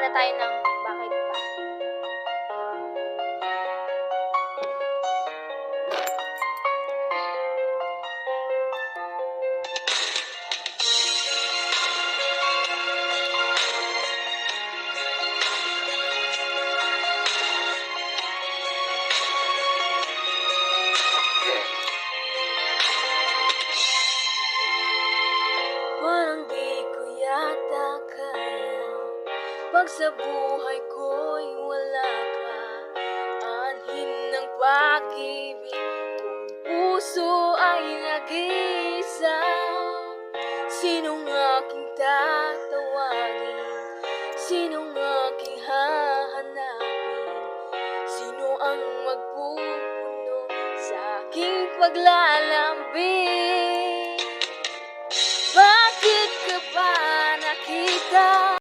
muna tayo ng bakit pa. Parang di ko yata kaya pag sa buhay ko'y wala ka. Anhin ng pag-ibig kung puso ay nag-iisa. Sinong aking tatawagin? Sinong aking hahanapin? Sino ang magpupuno sa aking paglalambing?